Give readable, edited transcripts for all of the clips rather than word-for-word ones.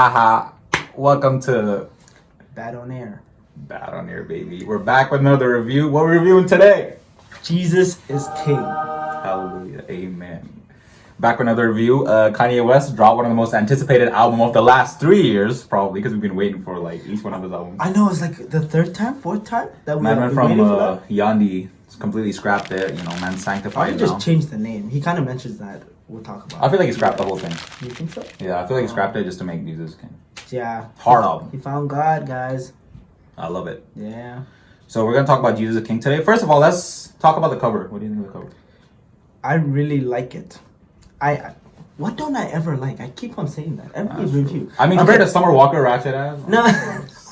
Haha. Welcome to Bad on Air. Bad on Air, baby. We're back with another review. What are we reviewing today? Jesus is King. Hallelujah. Amen. Back with another review. Kanye West dropped one of the most anticipated album of the last 3 years, probably, because we've been waiting for like each one of his albums. I know, it's like the fourth time that we Man went been from waiting for that. Yandi, completely scrapped it. You know, man sanctified He now. just changed the name. He kind of mentions that. We'll talk about I feel like he scrapped the whole thing. You think so? Yeah, I feel like he scrapped it just to make Jesus King. Yeah. Hard album. He found God, guys. I love it. Yeah. So we're gonna talk about Jesus King today. First of all, let's talk about the cover. What do you think of the cover? I really like it. What don't I ever like? I keep on saying that every That's review. true. I mean, compared to Summer Walker Ratchet ass. No.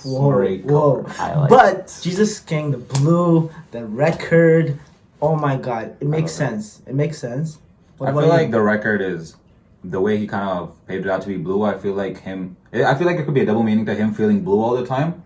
Great Whoa. cover. I like But Jesus King, the blue, the record. Oh my God, it makes sense. It makes sense. I feel like the record is the way he kind of paved it out to be blue. I feel like it could be a double meaning to him feeling blue all the time,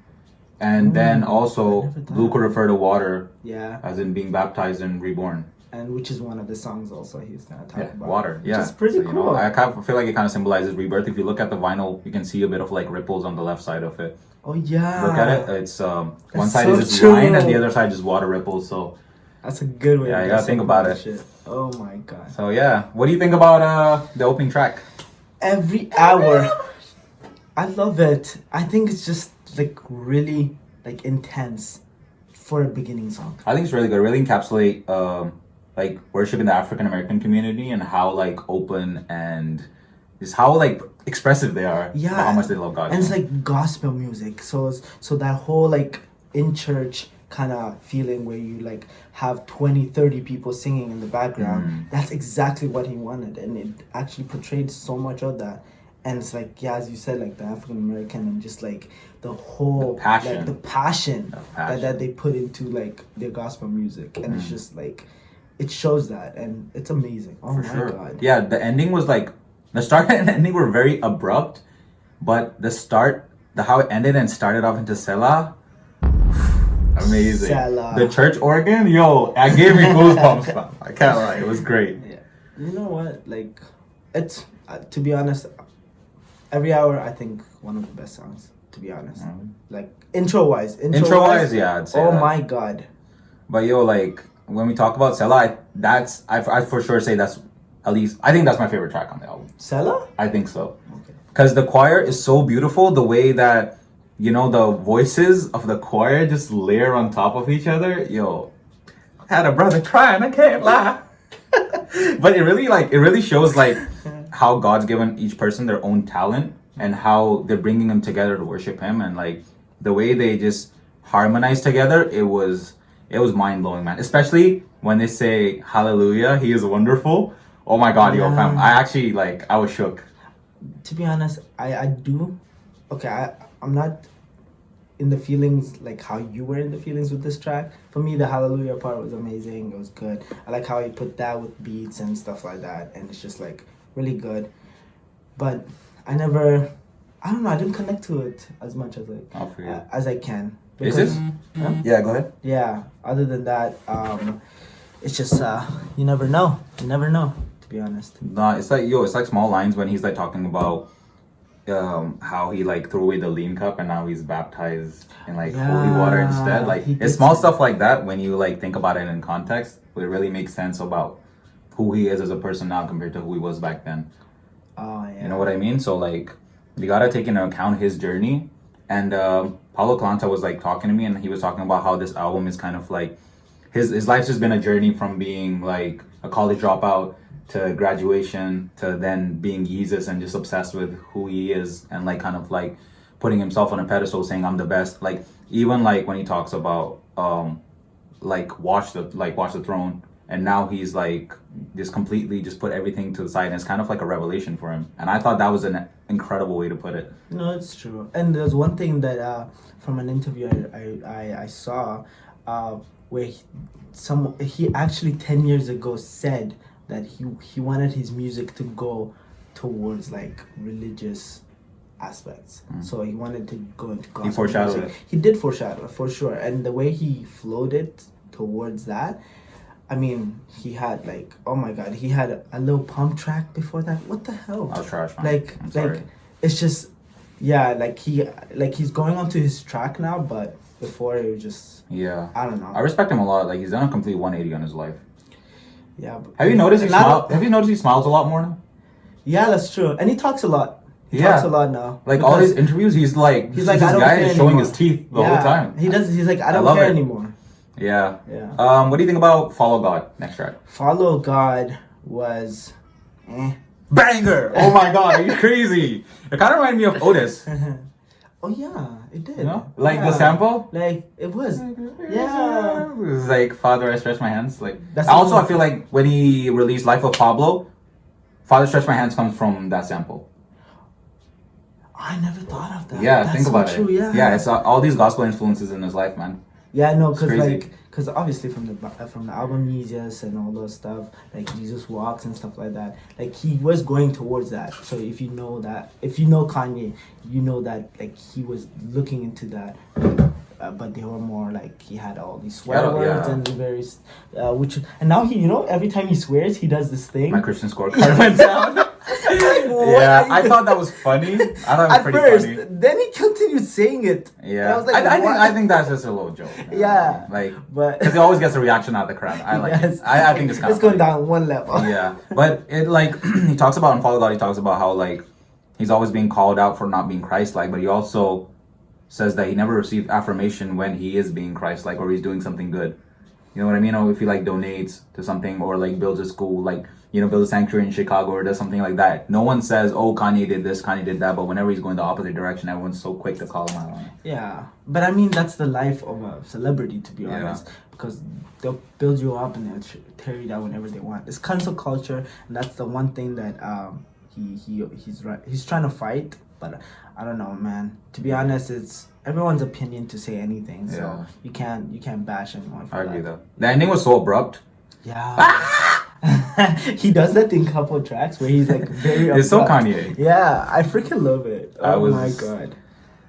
and then also blue could refer to water. Yeah. As in being baptized and reborn. And which is one of the songs also he's gonna talk about. Water. Yeah. Which is pretty cool. You know, I kind of feel like it kind of symbolizes rebirth. If you look at the vinyl, you can see a bit of like ripples on the left side of it. Oh yeah. Look at it. It's one side so is just true. line and the other side is water ripples. So that's a good way. Yeah, you gotta think about it. Shit. Oh my God. So yeah, what do you think about the opening track? Every hour. I love it. I think it's just like really like intense for a beginning song. I think it's really good. Really encapsulate like worship in the African American community and how like open and just how like expressive they are. Yeah. About how much they love God. And it's like gospel music. So that whole like in church kind of feeling where you like have 20-30 people singing in the background. That's exactly what he wanted, and it actually portrayed so much of that. And it's like, yeah, as you said, like the African American and just like the whole passion. like, the passion that they put into like their gospel music, and it's just like it shows that, and it's amazing. Oh my God. Yeah, the ending was like the start and ending were very abrupt, but how it ended and started off into Selah. Amazing. Selah. The church organ, yo, I gave me goosebumps. Fam. I can't lie, it was great. Yeah. You know what? Like, it's to be honest, every hour I think one of the best songs. To be honest, like intro wise, yeah, I'd say. Oh that. my God. But yo, like when we talk about Selah, I for sure say that's at least I think that's my favorite track on the album. Selah? I think so. Okay. Because the choir is so beautiful, the way that you know the voices of the choir just layer on top of each other. Yo, I had a brother crying, I can't lie. But it really shows like how God's given each person their own talent and how they're bringing them together to worship him, and like the way they just harmonize together. It was mind blowing, man. Especially when they say hallelujah, he is wonderful. Oh my God, yo fam. I actually I was shook. To be honest, I do. Okay, I'm not in the feelings like how you were in the feelings with this track. For me, the hallelujah part was amazing. It was good. I like how he put that with beats and stuff like that, and it's just like really good. But I didn't connect to it as much as as I can. Is this? Huh? Yeah, go ahead. Yeah. Other than that, it's just you never know. You never know. To be honest. Nah, it's like small lines when he's like talking about how he like threw away the lean cup and now he's baptized in like holy water instead. Like it's small stuff like that when you like think about it in context, it really makes sense about who he is as a person now compared to who he was back then. Oh yeah. You know what I mean? So like you gotta take into account his journey. And Paulo Calanta was like talking to me, and he was talking about how this album is kind of like his life's just been a journey from being like a college dropout to graduation to then being Jesus and just obsessed with who he is and like kind of like putting himself on a pedestal saying I'm the best. Like even like when he talks about watch the throne, and now he's like just completely just put everything to the side, and it's kind of like a revelation for him. And I thought that was an incredible way to put it. No, it's true. And there's one thing that from an interview I saw where he actually 10 years ago said that he wanted his music to go towards like religious aspects. So he wanted to go into gospel. He foreshadowed music. He did foreshadow for sure, and the way he flowed it towards that, I mean, he had like, oh my God, he had a little pump track before that. What the hell? I was trash, man. Like, it's just Yeah, he's going onto his track now, but before it was just Yeah. I don't know. I respect him a lot. Like he's done a complete 180 on his life. Yeah. But Have you noticed he a lot smiles? of- Have you noticed he smiles a lot more now? Yeah, that's true, and he talks a lot. He Yeah. talks a lot now. Like all because his interviews, he's like I this don't guy care is showing anymore. his teeth the Yeah, whole time. He does. He's like, I don't love care it. anymore. Yeah. Yeah. What do you think about Follow God? Next track. Follow God was. Banger! Oh my god, are you crazy? It kind of reminded me of Otis. Oh yeah, it did. You know, like Yeah. the sample. Like it was. Yeah. It was like Father, I stretch my hands. Like That's also, the- I feel like when he released Life of Pablo, Father, stretch my hands comes from that sample. I never thought of that. Yeah, That's think so about true, it. Yeah. Yeah, it's all these gospel influences in his life, man. Yeah, no, It's crazy. because obviously from the album Jesus and all those stuff, like Jesus Walks and stuff like that, like he was going towards that. So if you know Kanye, you know that like he was looking into that. But they were more like he had all these swear Yeah, words yeah. and various, and now every time he swears he does this thing. My Christian scorecard went down. What Yeah, are you I thought that was funny. I thought it was At pretty first, funny. then he continued saying it. And Yeah, I was like, I think that's just a little joke. man. Yeah, like but because he always gets a reaction out of the crowd. I like Yes. it. I think it's kind it's of going down one level. Yeah, but it like he talks about in Follow God. He talks about how like he's always being called out for not being Christ-like, but he also says that he never received affirmation when he is being Christ-like or he's doing something good. You know what I mean? Or if he like donates to something or like builds a school, like builds a sanctuary in Chicago or does something like that. No one says, "Oh, Kanye did this, Kanye did that," but whenever he's going the opposite direction, everyone's so quick to call him out on it. Yeah, but I mean that's the life of a celebrity, to be Yeah. honest, because they'll build you up and they'll tear you down whenever they want. It's cancel culture, and that's the one thing that he's trying to fight. But I don't know, man. To be honest, it's everyone's opinion to say anything, so Yeah. you can't bash anyone for I that. agree though. The ending was so abrupt. Yeah. He does that in couple tracks where he's like very It's so abrupt. Kanye. Yeah, I freaking love it. I Oh was- my god.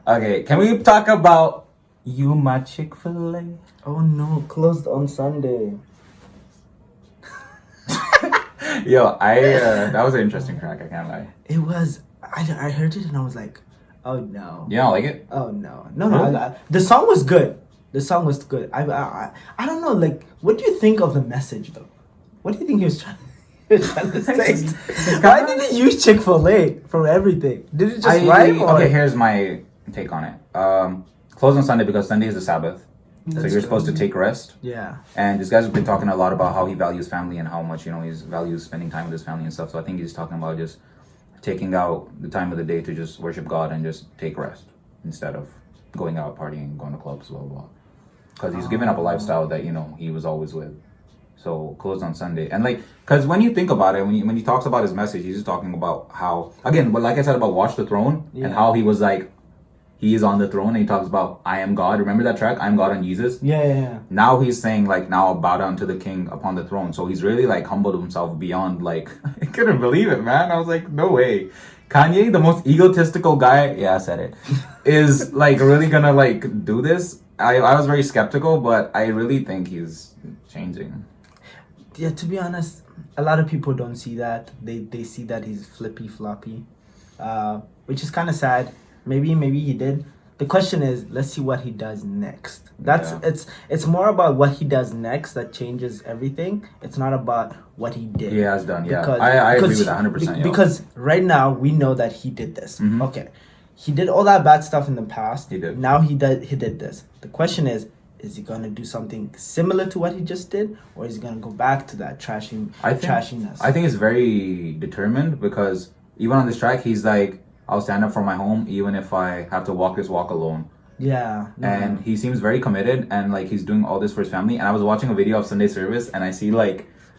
Okay, can we talk about You My Chick-fil-A? Oh no, closed on Sunday. Yo, that was an interesting track, I can't lie. It was. I heard it and I was like, oh no. You don't like it? Oh no. Really? The song was good. The song was good. I don't know. Like, what do you think of the message though? What do you think he was trying to say? Why did he use Chick-fil-A for everything? Did it just rhyme? Or? Okay, here's my take on it. Close on Sunday because Sunday is the Sabbath. So That's you're true. supposed to take rest. Yeah. And this guy's been talking a lot about how he values family and how much, he values spending time with his family and stuff. So I think he's talking about just taking out the time of the day to just worship God and just take rest instead of going out partying, going to clubs, blah, blah, blah. Because he's given up a lifestyle that, he was always with. So closed on Sunday. And because when you think about it, when he talks about his message, he's just talking about how, again, but like I said about Watch the Throne and how he was like, he is on the throne and he talks about, I am God. Remember that track? I am God on Jesus? Yeah. Now he's saying now I'll bow down to the king upon the throne. So he's really humbled himself beyond I couldn't believe it, man. I was like, no way. Kanye, the most egotistical guy, yeah, I said it, is really gonna do this. I was very skeptical, but I really think he's changing. Yeah, to be honest, a lot of people don't see that. They see that he's flippy floppy, which is kind of sad. Maybe he did. The question is, let's see what he does next. It's more about what he does next that changes everything. It's not about what he did. He has done, yeah. I agree with that 100%. Yo. Because right now we know that he did this. Mhm. Okay, he did all that bad stuff in the past. He did. Now he did this. The question is he gonna do something similar to what he just did, or is he gonna go back to that trashiness? I think it's very determined because even on this track, he's like, I'll stand up for my home even if I have to walk this walk alone. Yeah. And he seems very committed and he's doing all this for his family. And I was watching a video of Sunday service and I see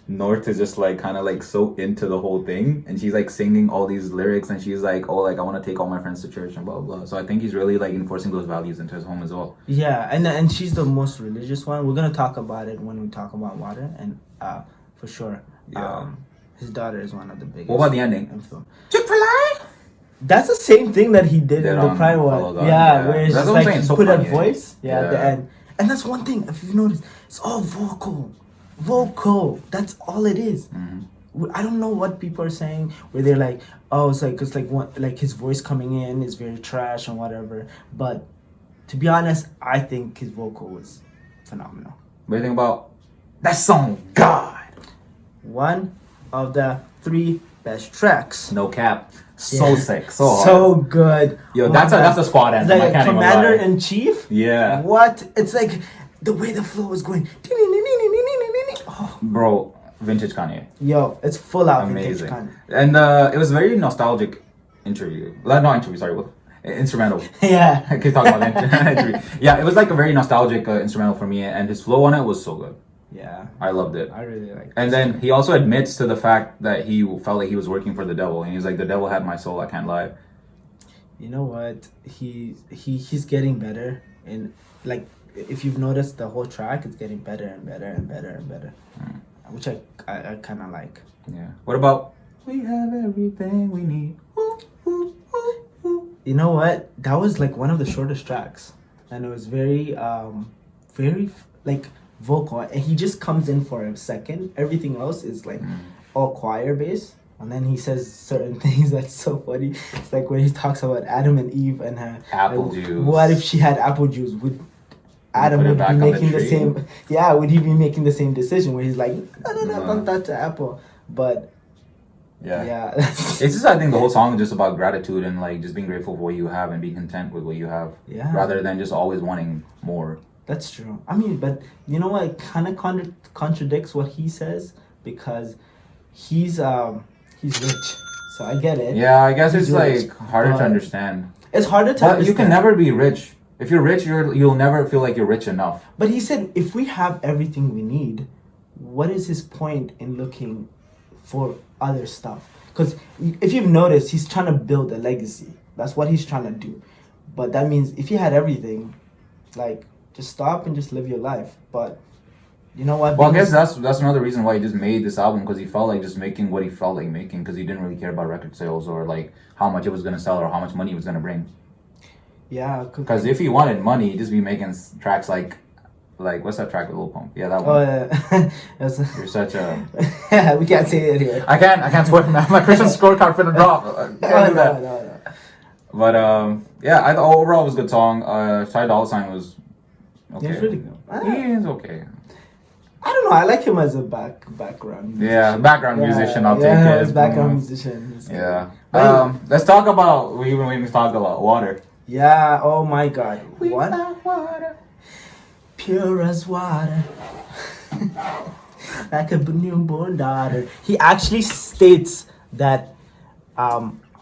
North is just kind of so into the whole thing, and she's singing all these lyrics and she's like, oh, I want to take all my friends to church and blah blah blah. So I think he's really enforcing those values into his home as well. Yeah, and she's the most religious one. We're gonna talk about it when we talk about water, and for sure, his daughter is one of the biggest. What about the ending? Chick-fil-A. That's the same thing that he did in the prior Follow one. God, Yeah, where it's that's just what I'm saying, he so put a Kanye. voice. Yeah, at the Yeah. end, and that's one thing. If you notice, it's all vocal. That's all it is. Mhm. I don't know what people are saying where they're like, oh, it's like one, like his voice coming in is very trash and whatever. But to be honest, I think his vocal was phenomenal. What do you think about that song, God? One of the 3 best tracks. No cap. So sick. So hard. So good. Yo, that's a squad anthem. Like I can't Commander even lie. in Chief. Yeah. What? It's like the way the flow is going. Oh, Bro, vintage Kanye. yo, it's full out Amazing. vintage Kanye. And it was very nostalgic interview. Not interview, sorry. Instrumental. Yeah. I keep talking about interview. Yeah, it was like a very nostalgic instrumental for me, and his flow on it was so good. Yeah. I loved it. I really like it. And then he also admits to the fact that he felt like he was working for the devil, and he's like, "The devil had my soul. I can't lie." You know what? He's getting better, and like if you've noticed, the whole track is getting better and better and better and better, which I kind of like. Yeah. What about we have everything we need? Ooh, ooh, ooh, ooh. You know what? That was like one of the shortest tracks, and it was very like vocal, and he just comes in for a second. Everything else is like all choir based. And then he says certain things that's so funny. It's like when he talks about Adam and Eve and her Apple like, juice. What if she had apple juice? Would Adam put it would back be on the making the tree? same? Yeah, would he be making the same decision where he's like, no, No. don't touch the apple? But yeah, It's just, I think the whole song is just about gratitude and like just being grateful for what you have and being content with what you have, yeah, rather than just always wanting more. that's true. I mean, but you know what? It kind of contradicts what he says because he's rich. So I get it. Yeah, I guess He's it's rich, like harder but to understand. It's harder to But understand. you can never be rich. If you're rich, you'll never feel like you're rich enough. But he said, if we have everything we need, what is his point in looking for other stuff? Because if you've noticed, he's trying to build a legacy. That's what he's trying to do. But that means if you had everything, like, just stop and just live your life. But you know what? Well, I guess that's another reason why he just made this album, because he felt like just making what he felt like making, because he didn't really care about record sales or like how much it was gonna sell or how much money it was gonna bring. Yeah. Because if he wanted money, he'd just be making tracks like what's that track with Lil Pump? Yeah, that Oh, one. yeah. That's You're such a. we can't say it here. I can't swear from that. My Christian scorecard finna drop. Can't do that. No. But yeah, I thought overall it was a good song. Ty Dolla $ign was okay. He's really good. He is okay. I don't know. I like him as a background musician. Yeah, background musician. I'll take yeah, it. as background musician. He's Yeah. But Let's talk about. We've been waiting to talk about water. yeah. Oh my God. What? Water. Pure as water. Like a newborn daughter. He actually states that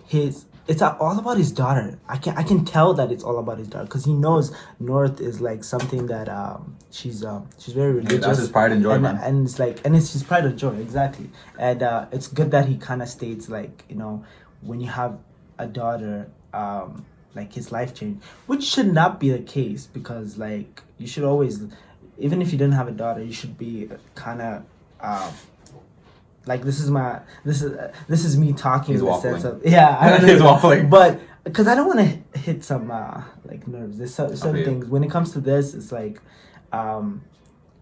it's all about his daughter. I can tell that it's all about his daughter because he knows North is like something that she's very religious. That's his pride and joy, man. And it's like it's his pride and joy, exactly. And it's good that he kind of states like, you know, when you have a daughter, like his life changed, which should not be the case because like you should always, even if you didn't have a daughter, you should be kind of like this is me talking He's in the waffling. sense of I don't know, He's waffling. but because I don't want to hit some like nerves. There's some Okay. things when it comes to this. It's like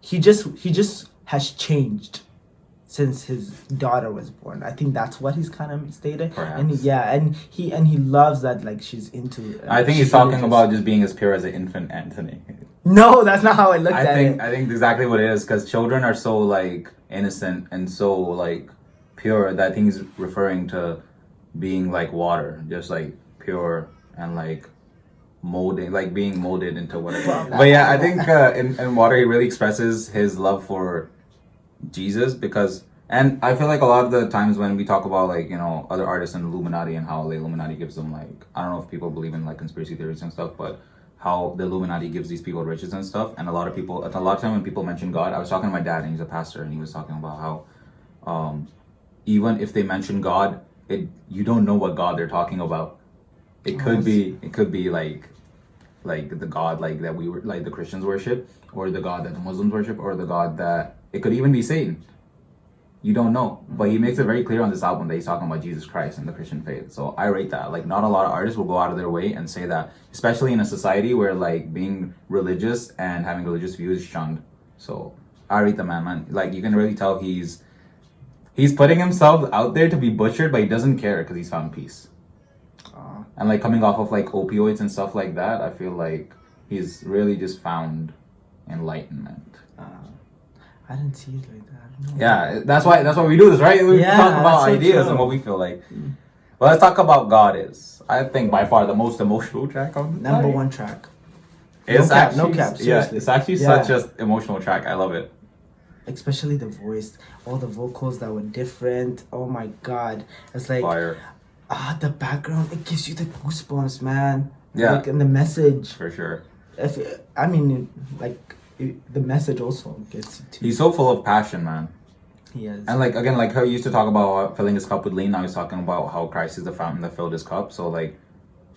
he just has changed since his daughter was born. I think that's what he's kind of stated. Perhaps. And he loves that like she's into. I think he's she's talking religious. about just being as pure as an infant Anthony. No, that's not how I looked at it. I think exactly what it is, because children are so like innocent and so like pure that I think he's referring to being like water, just like pure and like molding, like being molded into whatever. But yeah, I think in water he really expresses his love for Jesus, because, and I feel like a lot of the times when we talk about like, you know, other artists and Illuminati and how the Illuminati gives them like, I don't know if people believe in like conspiracy theories and stuff, but how the Illuminati gives these people riches and stuff. And a lot of time when people mention God, I was talking to my dad and he's a pastor and he was talking about how even if they mention God, you don't know what God they're talking about. It could be like the God like that we were like the Christians worship, or the God that the Muslims worship, or the God that it could even be Satan. You don't know, but he makes it very clear on this album that he's talking about Jesus Christ and the Christian faith. So I rate that. Like, not a lot of artists will go out of their way and say that, especially in a society where like being religious and having religious views is shunned. So I rate the man. Like, you can really tell he's he's putting himself out there to be butchered, but he doesn't care because he's found peace. And like coming off of like opioids and stuff like that, I feel like he's really just found enlightenment. I didn't see it like that. No. Yeah, that's why we do this, right? We talk about so ideas true. and what we feel like. Well, let's talk about God is. I think by far the most emotional track on the Number night. one track. It's No cap. Yeah, Seriously. it's actually such an emotional track. I love it. Especially the voice, all the vocals that were different. Oh my god, it's like Fire. the background. It gives you the goosebumps, man. Yeah. Like, and the message. For sure. The message also gets you too. He's so full of passion, man. He is. And like again, like how he used to talk about filling his cup with lean. Now he's talking about how Christ is the fountain that filled his cup. So like,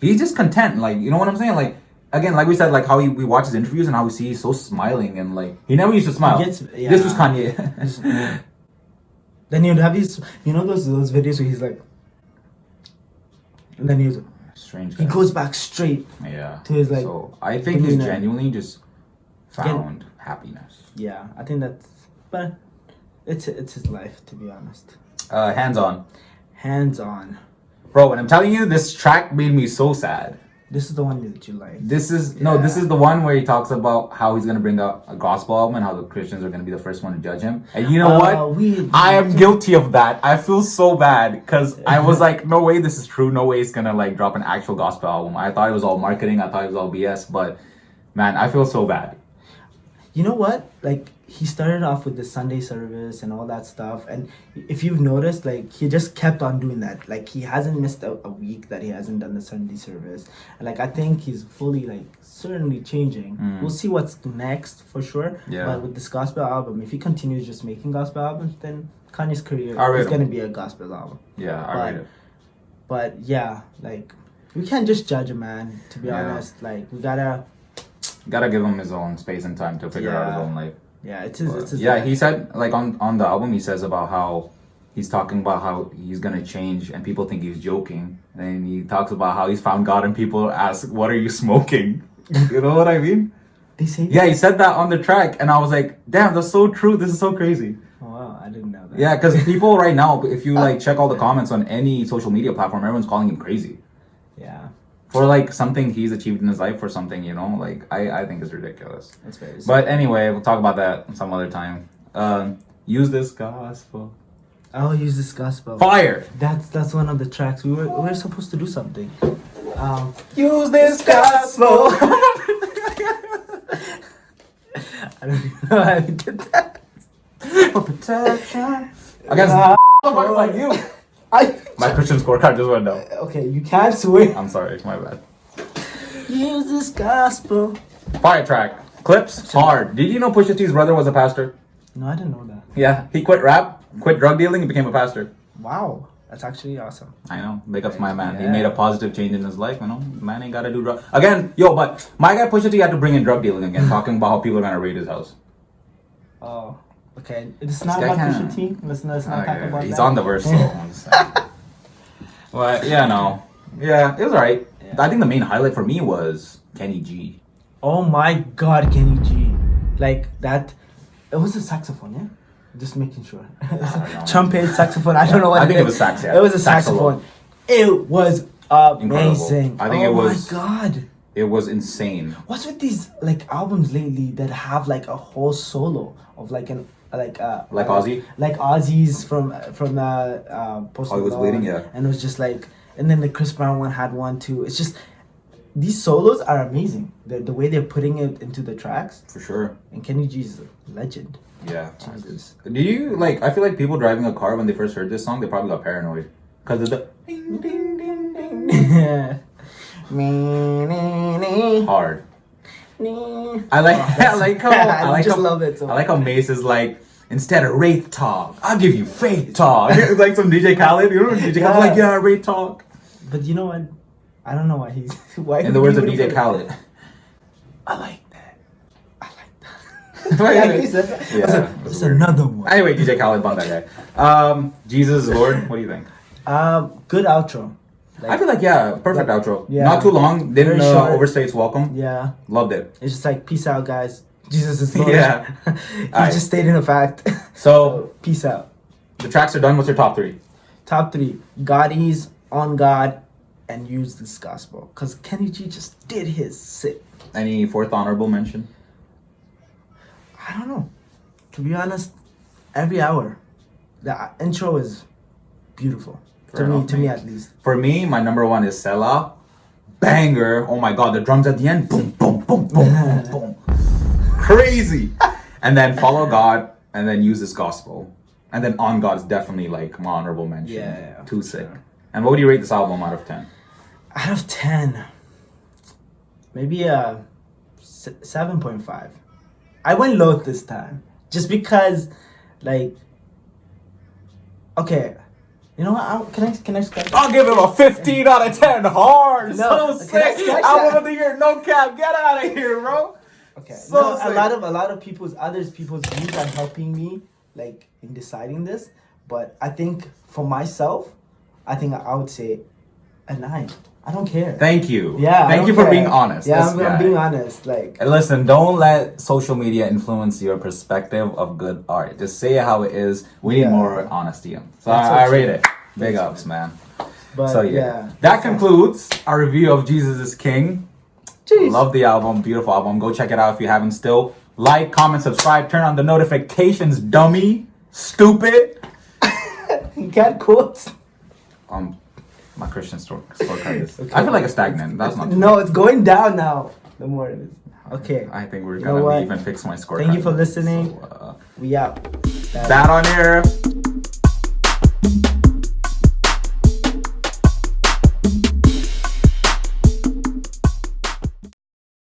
he's just content. Like, you know what I'm saying? Like again, like we said, like how we watch his interviews and how we see he's so smiling and like he never used to smile. This was Kanye. Then you'd have these, those videos where he's like, and then Strange. he goes back straight. Yeah. To his like. So I think he's genuinely just found happiness. Yeah, I think but it's his life, to be honest. Hands on. Hands on. Bro, and I'm telling you, this track made me so sad. This is the one that you like. This is the one where he talks about how he's gonna bring out a gospel album and how the Christians are gonna be the first one to judge him. And you know what? I am guilty of that. I feel so bad because I was like, no way this is true. No way it's gonna like drop an actual gospel album. I thought it was all marketing. I thought it was all BS. But man, I feel so bad. You know what? Like, he started off with the Sunday service and all that stuff. And if you've noticed, like, he just kept on doing that. Like, he hasn't missed a week that he hasn't done the Sunday service. And, like, I think he's fully, like, certainly changing. We'll see what's next for sure. Yeah. But with this gospel album, if he continues just making gospel albums, then Kanye's career is going to be a gospel album. Yeah, I rate it. But, yeah, like, we can't just judge a man, to be honest. Like, we gotta give him his own space and time to figure out his own life. Yeah, it's his yeah, life. he said, like, on the album, he says about how he's talking about how he's gonna change and people think he's joking. And he talks about how he's found God and people ask, what are you smoking? You know what I mean? They say that? Yeah, he said that on the track and I was like, damn, that's so true. This is so crazy. Oh, wow, I didn't know that. Yeah, because people right now, if you like check all the comments on any social media platform, everyone's calling him crazy. Yeah. For like something he's achieved in his life or something, like I think it's ridiculous. That's very sad. But anyway, we'll talk about that some other time. Use this gospel. I'll use this gospel. Fire. That's one of the tracks. We were supposed to do something. Use this gospel. I don't even know how to did that. For protection. Against motherfuckers like you. My Christian scorecard just went down. Okay, you can't swear. I'm sorry, my bad. Use this gospel. Fire track. Clips hard. Did you know Pusha T's brother was a pastor? No, I didn't know that. Yeah, he quit rap, quit drug dealing, and became a pastor. Wow, that's actually awesome. I know. Big ups my man. Yeah. He made a positive change in his life, Man ain't gotta do drug. Again, but my guy Pusha T had to bring in drug dealing again, talking about how people are gonna raid his house. Oh, okay. It's not about Pusha T. Let's not talk about He's that. on the verse, so I'm just saying. But yeah, no. Yeah, it was alright. Yeah. I think the main highlight for me was Kenny G. Oh my god, Kenny G. Like that. It was a saxophone, yeah? Just making sure. Trumpet, saxophone, I don't know what I think it was sax, yeah. It was a saxophone. It was amazing. Incredible. I think it was. Oh my god. It was insane. What's with these like albums lately that have like a whole solo of like Ozzy? Like Ozzy's from Post Hollywood's Bleeding, yeah. And it was just like, and then the Chris Brown one had one too. It's just, these solos are amazing. The way they're putting it into the tracks. For sure. And Kenny G's a legend. Yeah. Jesus. Do you like? I feel like people driving a car when they first heard this song, they probably got paranoid because of the ding ding ding ding. Yeah. Hard. I love it. So I like how Mace is like, instead of Wraith Talk, I'll give you Faith Talk. It's like some DJ Khaled, DJ Khaled's like, yeah, Wraith Talk. But you know what? I don't know why he's why. In the words of DJ Khaled, I like that. Yeah, it's another one. Anyway, DJ Khaled, bump that guy. Jesus is Lord. What do you think? Good outro. I feel like perfect outro. Yeah. Not too long. Didn't overstay its welcome. Yeah. Loved it. It's just like, peace out, guys. Jesus is Lord. Yeah. He just stated a fact. So peace out. The tracks are done. What's your top three? Top three: God Ease, On God, and Use This Gospel. Because Kenny G just did his sick. Any fourth honorable mention? I don't know. To be honest, every hour, the intro is beautiful. Fair to enough, me mate. at least. For me, my number one is Selah. Banger. Oh my god, the drums at the end. Boom, boom, boom, boom, boom, boom. Crazy. And then Follow God, and then Use This Gospel. And then On God is definitely like my honorable mention. Yeah, Too sick. And what would you rate this album out of 10? Out of 10, maybe a 7.5. I went low this time. Just because, like, okay, you know what? Can I scratch? I'll give him a 15 out of 10. Hard. No, So can I sick. scratch Album that? of the year. No cap. Get out of here, bro. Okay. So No, sick. a lot of people's views are helping me like in deciding this, but I think for myself, I think I would say a 9. I don't care. Thank you. Yeah. I Thank don't you for care. being honest. Yeah, This I'm guy. being honest. Like, And listen, don't let social media influence your perspective of good art. Just say it how it is. We need Yeah. more honesty. So That's so I rate true. it. Big Thanks, ups, man. but So yeah. that concludes our review of Jesus is King. Jeez. Love the album, beautiful album. Go check it out if you haven't still. Like, comment, subscribe, turn on the notifications, dummy, stupid. Cat quotes. My Christian scorecard is. Okay. I feel like it's stagnant. That's not. No, it's going down now. The more it is. Okay. I think we're You know gonna what? leave and fix my scorecard. Thank you for listening. So, We out. that on air.